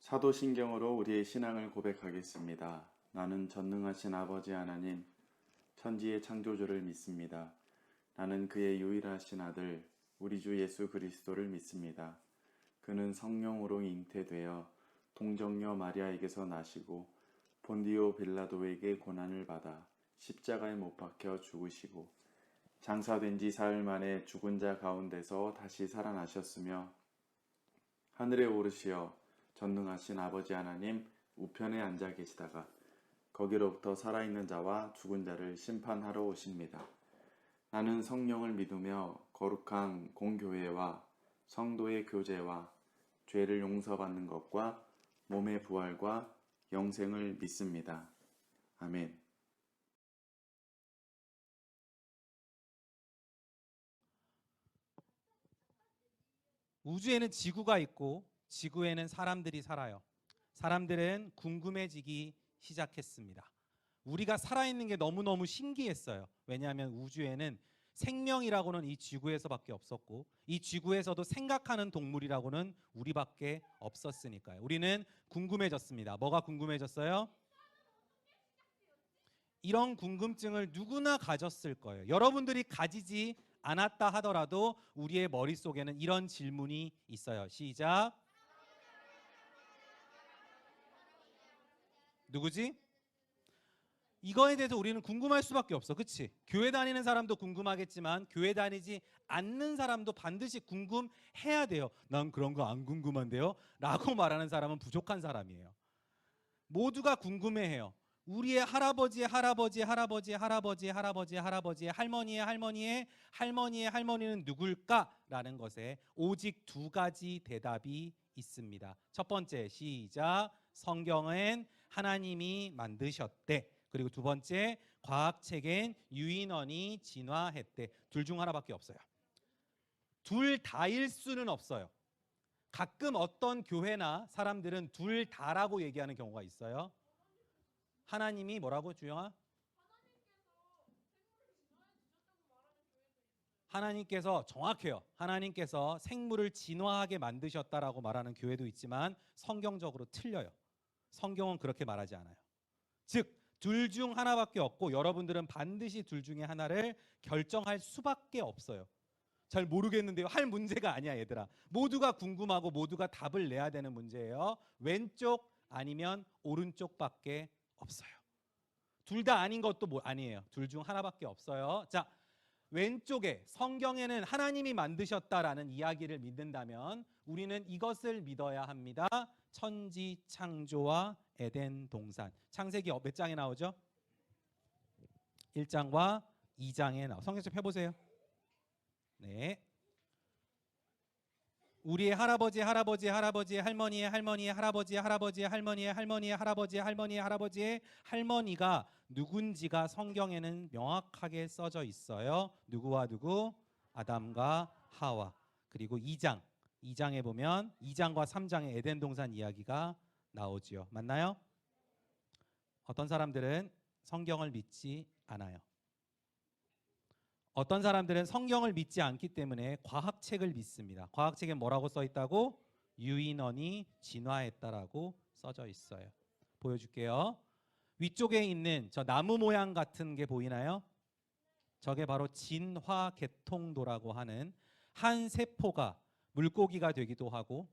사도신경으로 우리의 신앙을 고백하겠습니다. 나는 전능하신 아버지 하나님, 천지의 창조주를 믿습니다. 나는 그의 유일하신 아들, 우리 주 예수 그리스도를 믿습니다. 그는 성령으로 잉태되어 동정녀 마리아에게서 나시고 본디오 빌라도에게 고난을 받아 십자가에 못 박혀 죽으시고 장사된 지 사흘 만에 죽은 자 가운데서 다시 살아나셨으며 하늘에 오르시어 전능하신 아버지 하나님 우편에 앉아 계시다가 거기로부터 살아있는 자와 죽은 자를 심판하러 오십니다. 나는 성령을 믿으며 거룩한 공교회와 성도의 교제와 죄를 용서받는 것과 몸의 부활과 영생을 믿습니다. 아멘. 우주에는 지구가 있고 지구에는 사람들이 살아요. 사람들은 궁금해지기 시작했습니다. 우리가 살아있는 게 너무너무 신기했어요. 왜냐하면 우주에는 생명이라고는 이 지구에서밖에 없었고 이 지구에서도 생각하는 동물이라고는 우리밖에 없었으니까요. 우리는 궁금해졌습니다. 뭐가 궁금해졌어요? 이런 궁금증을 누구나 가졌을 거예요. 여러분들이 가지지 않았다 하더라도 우리의 머릿속에는 이런 질문이 있어요. 시작. 누구지? 이거에 대해서 우리는 궁금할 수밖에 없어. 그치? 교회 다니는 사람도 궁금하겠지만 교회 다니지 않는 사람도 반드시 궁금해야 돼요. 난 그런 거 안 궁금한데요 라고 말하는 사람은 부족한 사람이에요. 모두가 궁금해해요. 우리의 할아버지의 할아버지의 할아버지의 할아버지의 할아버지의 할아버지의 할머니의 할머니의 할머니의 할머니는 누굴까라는 것에 오직 두 가지 대답이 있습니다. 첫 번째, 시작. 성경은 하나님이 만드셨대. 그리고 두 번째, 과학책엔 유인원이 진화했대. 둘 중 하나밖에 없어요. 둘 다일 수는 없어요. 가끔 어떤 교회나 사람들은 둘 다라고 얘기하는 경우가 있어요. 하나님이 뭐라고, 주영아? 하나님께서, 정확해요. 하나님께서 생물을 진화하게 만드셨다라고 말하는 교회도 있지만 성경적으로 틀려요. 성경은 그렇게 말하지 않아요. 즉, 둘 중 하나밖에 없고 여러분들은 반드시 둘 중에 하나를 결정할 수밖에 없어요. 잘 모르겠는데요. 할 문제가 아니야, 얘들아. 모두가 궁금하고 모두가 답을 내야 되는 문제예요. 왼쪽 아니면 오른쪽밖에 없어요. 둘 다 아닌 것도 아니에요. 둘 중 하나밖에 없어요. 자, 왼쪽에 성경에는 하나님이 만드셨다라는 이야기를 믿는다면 우리는 이것을 믿어야 합니다. 천지 창조와 에덴 동산. 창세기 몇 장에 나오죠? 1장과 2장에 나와. 성경 좀 펴보세요. 네. 우리의 할아버지의 할아버지의 할아버지의 할머니의 할머니의 할아버지의 할아버지의 할머니의 할머니의 할아버지의 할머니의 할아버지의 할머니가 누군지가 성경에는 명확하게 써져 있어요. 누구와 누구? 아담과 하와. 그리고 2장에 보면 2장과 3장에 에덴 동산 이야기가 나오지요. 맞나요? 어떤 사람들은 성경을 믿지 않아요. 어떤 사람들은 성경을 믿지 않기 때문에 과학책을 믿습니다. 과학책에 뭐라고 써 있다고? 유인원이 진화했다라고 써져 있어요. 보여줄게요. 위쪽에 있는 저 나무 모양 같은 게 보이나요? 저게 바로 진화개통도라고 하는 한 세포가 물고기가 되기도 하고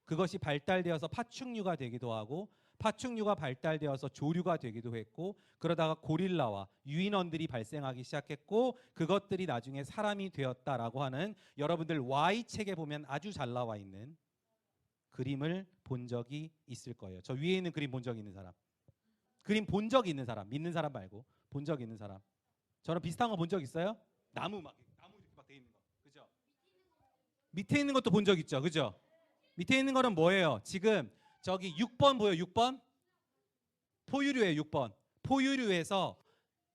그것이 발달되어서 파충류가 되기도 하고 파충류가 발달되어서 조류가 되기도 했고 그러다가 고릴라와 유인원들이 발생하기 시작했고 그것들이 나중에 사람이 되었다라고 하는 여러분들 Y책에 보면 아주 잘 나와 있는 그림을 본 적이 있을 거예요. 저 위에 있는 그림 본 적 있는 사람. 그림 본 적 있는 사람. 믿는 사람 말고 본 적 있는 사람. 저는 비슷한 거 본 적 있어요? 나무 이렇게 막 돼 있는 거. 그죠? 밑에 있는 것도 본 적 있죠. 그죠? 밑에 있는 거는 뭐예요? 지금 저기 6번 보여? 6번? 포유류예요. 6번. 포유류에서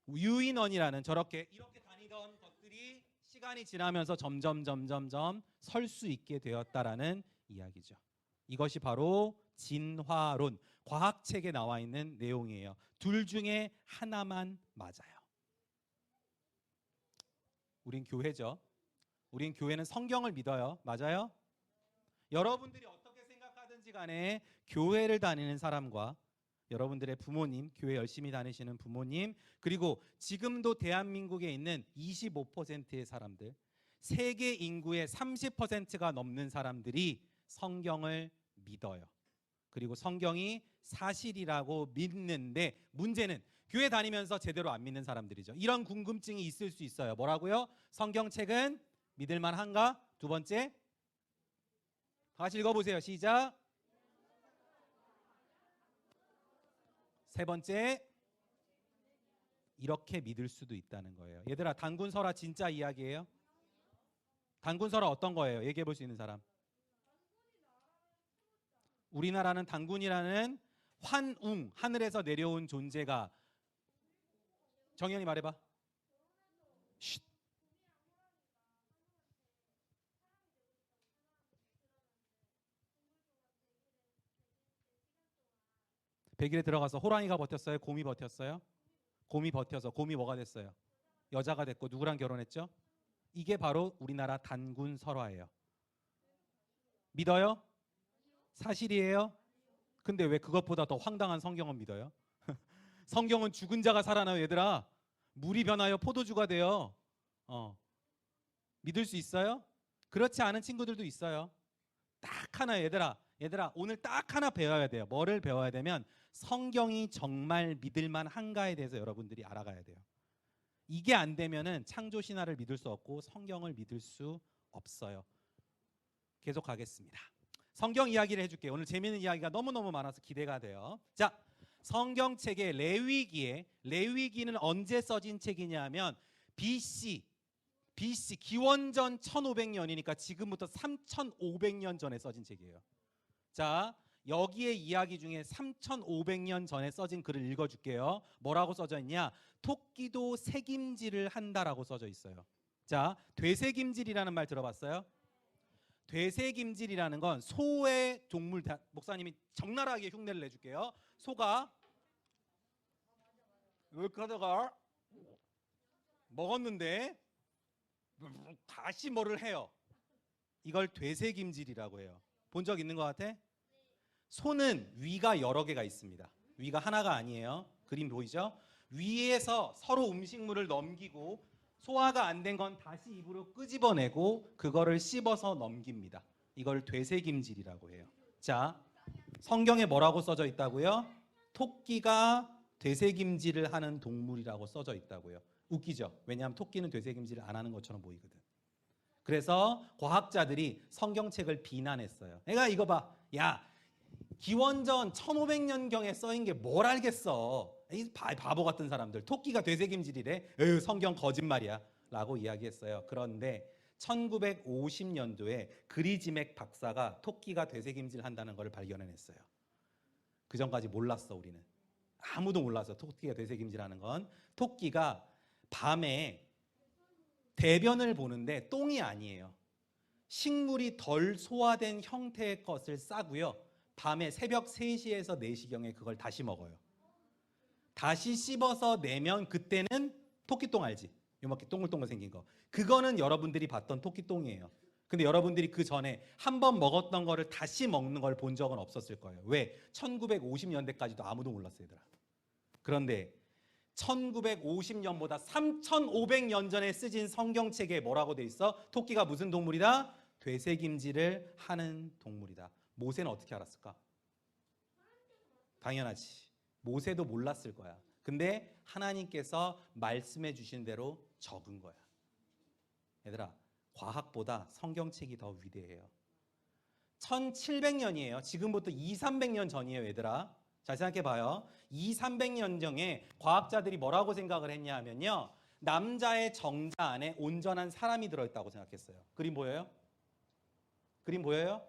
유인원이라는 저렇게 이렇게 다니던 것들이 시간이 지나면서 점점 설 수 있게 되었다라는 이야기죠. 이것이 바로 진화론, 과학책에 나와 있는 내용이에요. 둘 중에 하나만 맞아요. 우린 교회죠. 우린 교회는 성경을 믿어요. 맞아요? 여러분들이 어떻게 생각하든지 시간에 교회를 다니는 사람과 여러분들의 부모님, 교회 열심히 다니시는 부모님, 그리고 지금도 대한민국에 있는 25%의 사람들, 세계 인구의 30%가 넘는 사람들이 성경을 믿어요. 그리고 성경이 사실이라고 믿는데, 문제는 교회 다니면서 제대로 안 믿는 사람들이죠. 이런 궁금증이 있을 수 있어요. 뭐라고요? 성경책은 믿을 만한가? 두 번째, 다 같이 읽어보세요. 시작. 세 번째, 이렇게 믿을 수도 있다는 거예요. 얘들아, 단군설화 진짜 이야기예요? 단군설화 어떤 거예요? 얘기해 볼 수 있는 사람. 우리나라는 단군이라는 환웅, 하늘에서 내려온 존재가, 정연이 말해봐. 쉿. 백일에 들어가서 호랑이가 버텼어요? 곰이 버텼어요? 곰이 버텨서 곰이 뭐가 됐어요? 여자가 됐고 누구랑 결혼했죠? 이게 바로 우리나라 단군설화예요. 믿어요? 사실이에요? 근데 왜 그것보다 더 황당한 성경은 믿어요? 성경은 죽은 자가 살아나요. 얘들아, 물이 변하여 포도주가 돼요. 믿을 수 있어요? 그렇지 않은 친구들도 있어요. 딱 하나, 얘들아 오늘 딱 하나 배워야 돼요. 뭐를 배워야 되면 성경이 정말 믿을 만한가에 대해서 여러분들이 알아가야 돼요. 이게 안 되면은 창조 신화를 믿을 수 없고 성경을 믿을 수 없어요. 계속 가겠습니다. 성경 이야기를 해줄게요. 오늘 재미있는 이야기가 너무너무 많아서 기대가 돼요. 자, 성경책의 레위기는 언제 써진 책이냐면 BC 기원전 1500년이니까 지금부터 3500년 전에 써진 책이에요. 자, 여기에 이야기 중에 3500년 전에 써진 글을 읽어줄게요. 뭐라고 써져 있냐? 토끼도 새김질을 한다라고 써져 있어요. 자, 되새김질이라는 말 들어봤어요? 되새김질이라는 건 소의 동물, 목사님이 적나라하게 흉내를 내줄게요. 소가 이렇게 하다가 먹었는데 다시 뭐를 해요. 이걸 되새김질이라고 해요. 본 적 있는 것 같아? 소는 위가 여러 개가 있습니다. 위가 하나가 아니에요. 그림 보이죠? 위에서 서로 음식물을 넘기고 소화가 안 된 건 다시 입으로 끄집어내고 그거를 씹어서 넘깁니다. 이걸 되새김질이라고 해요. 자, 성경에 뭐라고 써져 있다고요? 토끼가 되새김질을 하는 동물이라고 써져 있다고요. 웃기죠? 왜냐하면 토끼는 되새김질을 안 하는 것처럼 보이거든. 그래서 과학자들이 성경책을 비난했어요. 내가 이거 봐. 야, 기원전 1500년경에 써인 게 뭘 알겠어. 이 바보 같은 사람들. 토끼가 되새김질이래. 에휴, 성경 거짓말이야. 라고 이야기했어요. 그런데 1950년도에 그리지맥 박사가 토끼가 되새김질 한다는 걸 발견해냈어요. 그 전까지 몰랐어, 우리는. 아무도 몰랐어, 토끼가 되새김질하는 건. 토끼가 밤에 대변을 보는데 똥이 아니에요. 식물이 덜 소화된 형태의 것을 싸고요. 밤에 새벽 3시에서 4시경에 그걸 다시 먹어요. 다시 씹어서 내면 그때는 토끼똥 알지? 요렇게 동글동글 생긴 거. 그거는 여러분들이 봤던 토끼똥이에요. 근데 여러분들이 그 전에 한 번 먹었던 거를 다시 먹는 걸 본 적은 없었을 거예요. 왜? 1950년대까지도 아무도 몰랐어요, 얘들아. 그런데 1950년보다 3500년 전에 쓰진 성경책에 뭐라고 돼 있어? 토끼가 무슨 동물이다? 되새김질을 하는 동물이다. 모세는 어떻게 알았을까? 당연하지. 모세도 몰랐을 거야. 근데 하나님께서 말씀해 주신 대로 적은 거야. 얘들아, 과학보다 성경책이 더 위대해요. 1700년이에요. 지금부터 200~300년 전이에요, 얘들아. 잘 생각해 봐요. 200~300년 전에 과학자들이 뭐라고 생각을 했냐 하면요, 남자의 정자 안에 온전한 사람이 들어있다고 생각했어요. 그림 보여요? 그림 보여요?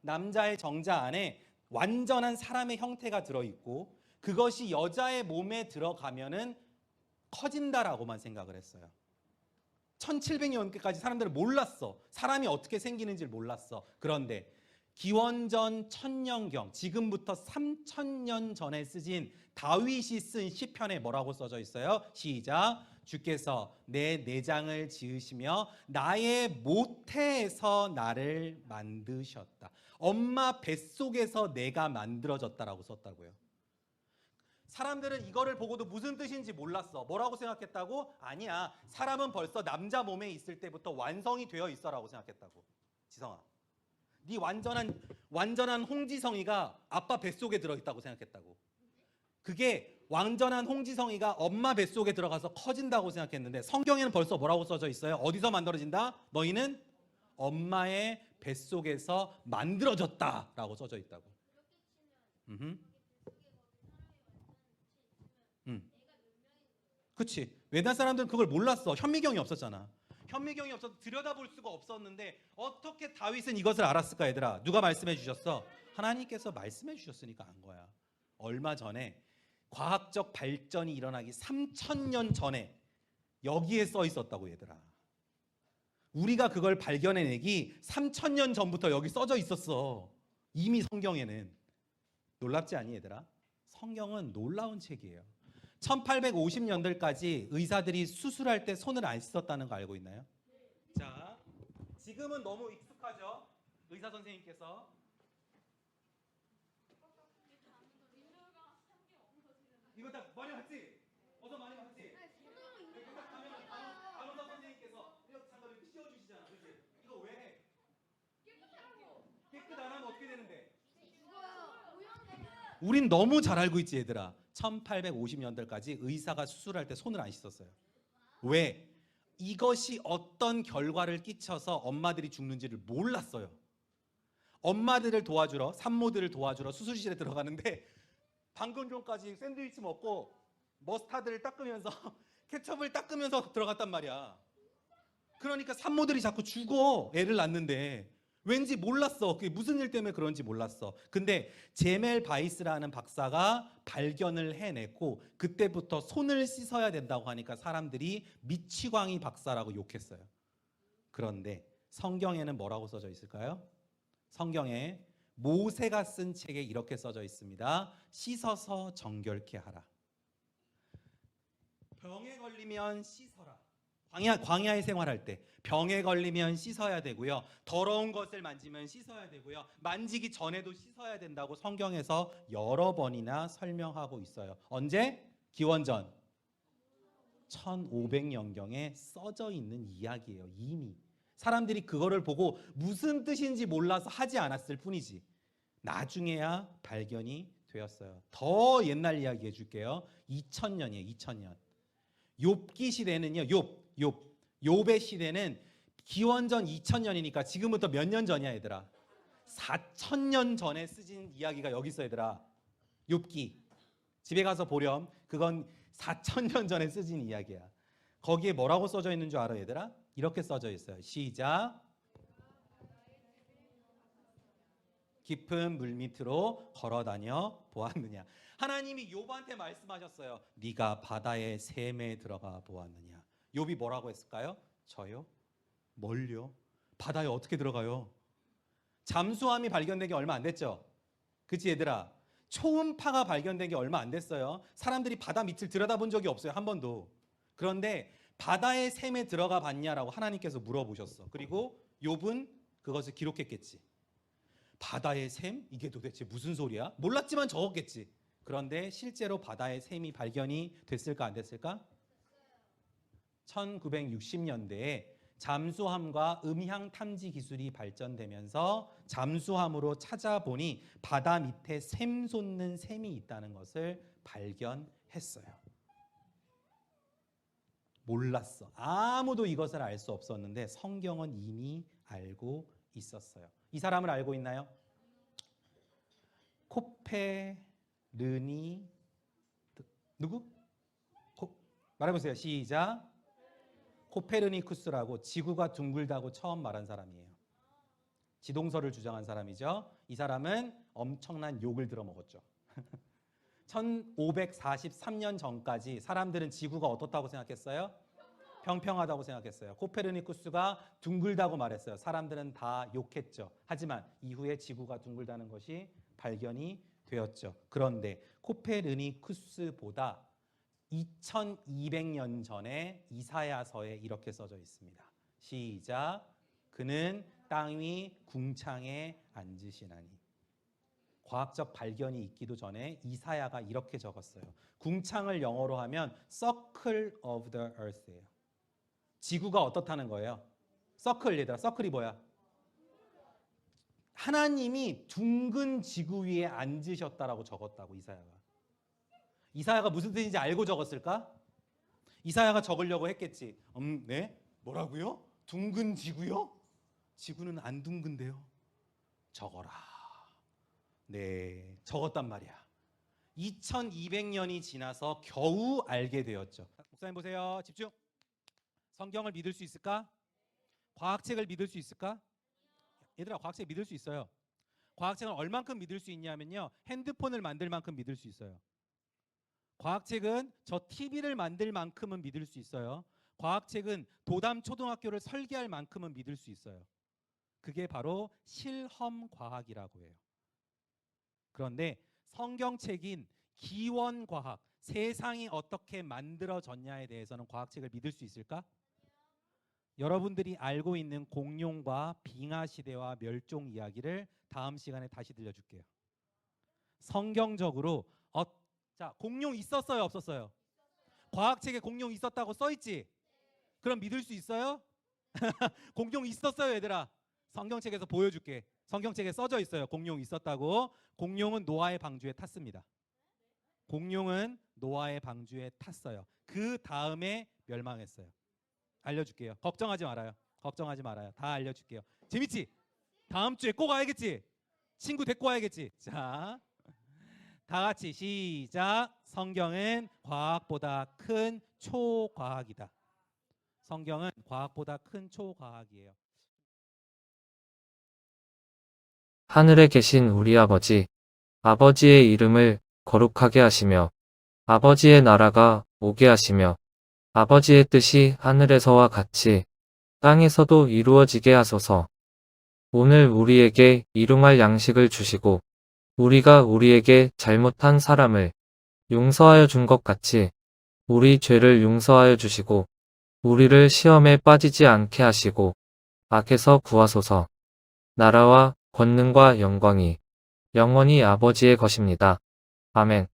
남자의 정자 안에 완전한 사람의 형태가 들어있고 그것이 여자의 몸에 들어가면은 커진다라고만 생각을 했어요. 1700년까지 사람들은 몰랐어. 사람이 어떻게 생기는지를 몰랐어. 그런데 기원전 1000년경, 지금부터 3000년 전에 쓰진 다윗이 쓴 시편에 뭐라고 써져 있어요? 시작. 주께서 내 내장을 지으시며 나의 모태에서 나를 만드셨다. 엄마 뱃속에서 내가 만들어졌다라고 썼다고요. 사람들은 이거를 보고도 무슨 뜻인지 몰랐어. 뭐라고 생각했다고? 아니야. 사람은 벌써 남자 몸에 있을 때부터 완성이 되어 있어라고 생각했다고. 지성아, 네 완전한 홍지성이가 아빠 뱃속에 들어있다고 생각했다고. 그게 완전한 홍지성이가 엄마 뱃속에 들어가서 커진다고 생각했는데 성경에는 벌써 뭐라고 써져 있어요? 어디서 만들어진다? 너희는 엄마의 뱃속에서 만들어졌다라고 써져 있다고. 그치. 외단 사람들은 그걸 몰랐어. 현미경이 없었잖아. 현미경이 없어서 들여다볼 수가 없었는데 어떻게 다윗은 이것을 알았을까 얘들아? 누가 말씀해 주셨어? 하나님께서 말씀해 주셨으니까 안 거야. 얼마 전에 과학적 발전이 일어나기 3000년 전에 여기에 써 있었다고 얘들아. 우리가 그걸 발견해내기 3000년 전부터 여기 써져 있었어. 이미 성경에는. 놀랍지 않니 얘들아? 성경은 놀라운 책이에요. 1850년대까지 의사들이 수술할 때 손을 안 씻었다는 거 알고 있나요? 자, 지금은 너무 익숙하죠? 의사 선생님께서. 이거 다 많이 봤지? 어서 많이 봤지? 여기 딱 가면 간호사 선생님께서 이거 잠깐 이렇게 씌워주시잖아. 그치? 이거 왜 해? 깨끗 안 하면 어떻게 되는데? 우린 너무 잘 알고 있지 얘들아. 1850년대까지 의사가 수술할 때 손을 안 씻었어요. 왜? 이것이 어떤 결과를 끼쳐서 엄마들이 죽는지를 몰랐어요. 엄마들을 도와주러, 산모들을 도와주러 수술실에 들어가는데 방금 전까지 샌드위치 먹고 머스타드를 닦으면서 케첩을 닦으면서 들어갔단 말이야. 그러니까 산모들이 자꾸 죽어. 애를 낳는데. 왠지 몰랐어. 그게 무슨 일 때문에 그런지 몰랐어. 근데 제멜 바이스라는 박사가 발견을 해냈고 그때부터 손을 씻어야 된다고 하니까 사람들이 미치광이 박사라고 욕했어요. 그런데 성경에는 뭐라고 써져 있을까요? 성경에 모세가 쓴 책에 이렇게 써져 있습니다. 씻어서 정결케 하라. 병에 걸리면 씻어라. 광야에 생활할 때 병에 걸리면 씻어야 되고요. 더러운 것을 만지면 씻어야 되고요. 만지기 전에도 씻어야 된다고 성경에서 여러 번이나 설명하고 있어요. 언제? 기원전 1500년경에 써져 있는 이야기예요. 이미 사람들이 그거를 보고 무슨 뜻인지 몰라서 하지 않았을 뿐이지 나중에야 발견이 되었어요. 더 옛날 이야기 해줄게요. 2000년이에요. 2000년. 욥기 시대는요. 욥의 시대는 기원전 2000년이니까 지금부터 몇 년 전이야 얘들아? 4000년 전에 쓰진 이야기가 여기 있어 얘들아. 욥기. 집에 가서 보렴. 그건 4000년 전에 쓰진 이야기야. 거기에 뭐라고 써져 있는 줄 알아 얘들아? 이렇게 써져 있어요. 시작. 깊은 물 밑으로 걸어다녀 보았느냐. 하나님이 욥한테 말씀하셨어요. 네가 바다의 샘에 들어가 보았느냐. 욥이 뭐라고 했을까요? 저요? 뭘요? 바다에 어떻게 들어가요? 잠수함이 발견된 게 얼마 안 됐죠? 그치 얘들아? 초음파가 발견된 게 얼마 안 됐어요. 사람들이 바다 밑을 들여다본 적이 없어요. 한 번도. 그런데 바다의 샘에 들어가 봤냐라고 하나님께서 물어보셨어. 그리고 욥은 그것을 기록했겠지. 바다의 샘? 이게 도대체 무슨 소리야? 몰랐지만 적었겠지. 그런데 실제로 바다의 샘이 발견이 됐을까 안 됐을까? 1960년대에 잠수함과 음향 탐지 기술이 발전되면서 잠수함으로 찾아보니 바다 밑에 샘 솟는 샘이 있다는 것을 발견했어요. 몰랐어. 아무도 이것을 알 수 없었는데 성경은 이미 알고 있었어요. 이 사람을 알고 있나요? 코페르니 누구? 말해보세요. 시작. 코페르니쿠스라고 지구가 둥글다고 처음 말한 사람이에요. 지동설을 주장한 사람이죠. 이 사람은 엄청난 욕을 들어먹었죠. 1543년 전까지 사람들은 지구가 어떻다고 생각했어요? 평평하다고 생각했어요. 코페르니쿠스가 둥글다고 말했어요. 사람들은 다 욕했죠. 하지만 이후에 지구가 둥글다는 것이 발견이 되었죠. 그런데 코페르니쿠스보다 2200년 전에 이사야서에 이렇게 써져 있습니다. 시작. 그는 땅 위 궁창에 앉으시나니. 과학적 발견이 있기도 전에 이사야가 이렇게 적었어요. 궁창을 영어로 하면 circle of the earth예요. 지구가 어떻다는 거예요? 서클, 얘들아. 서클이 뭐야? 하나님이 둥근 지구 위에 앉으셨다라고 적었다고, 이사야가. 이사야가 무슨 뜻인지 알고 적었을까? 이사야가 적으려고 했겠지. 네? 뭐라고요? 둥근 지구요? 지구는 안 둥근데요. 적어라. 네, 적었단 말이야. 2200년이 지나서 겨우 알게 되었죠. 목사님 보세요. 집중. 성경을 믿을 수 있을까? 과학책을 믿을 수 있을까? 얘들아, 과학책 믿을 수 있어요. 과학책을 얼만큼 믿을 수 있냐면요, 핸드폰을 만들 만큼 믿을 수 있어요. 과학책은 저 TV를 만들 만큼은 믿을 수 있어요. 과학책은 도담 초등학교를 설계할 만큼은 믿을 수 있어요. 그게 바로 실험 과학이라고 해요. 그런데 성경책인 기원과학, 세상이 어떻게 만들어졌냐에 대해서는 과학책을 믿을 수 있을까? 여러분들이 알고 있는 공룡과 빙하 시대와 멸종 이야기를 다음 시간에 다시 들려줄게요. 성경적으로 자, 공룡 있었어요, 없었어요? 과학책에 공룡 있었다고 써있지? 그럼 믿을 수 있어요? 공룡 있었어요, 얘들아. 성경책에서 보여줄게. 성경책에 써져 있어요. 공룡 있었다고. 공룡은 노아의 방주에 탔습니다. 공룡은 노아의 방주에 탔어요. 그 다음에 멸망했어요. 알려줄게요. 걱정하지 말아요. 걱정하지 말아요. 다 알려줄게요. 재밌지? 다음 주에 꼭 알겠지? 친구 데리고 와야겠지? 자, 다 같이 시작. 성경은 과학보다 큰 초과학이다. 성경은 과학보다 큰 초과학이에요. 하늘에 계신 우리 아버지, 아버지의 이름을 거룩하게 하시며 아버지의 나라가 오게 하시며 아버지의 뜻이 하늘에서와 같이 땅에서도 이루어지게 하소서. 오늘 우리에게 일용할 양식을 주시고 우리가 우리에게 잘못한 사람을 용서하여 준 것 같이 우리 죄를 용서하여 주시고 우리를 시험에 빠지지 않게 하시고 악에서 구하소서. 나라와 권능과 영광이 영원히 아버지의 것입니다. 아멘.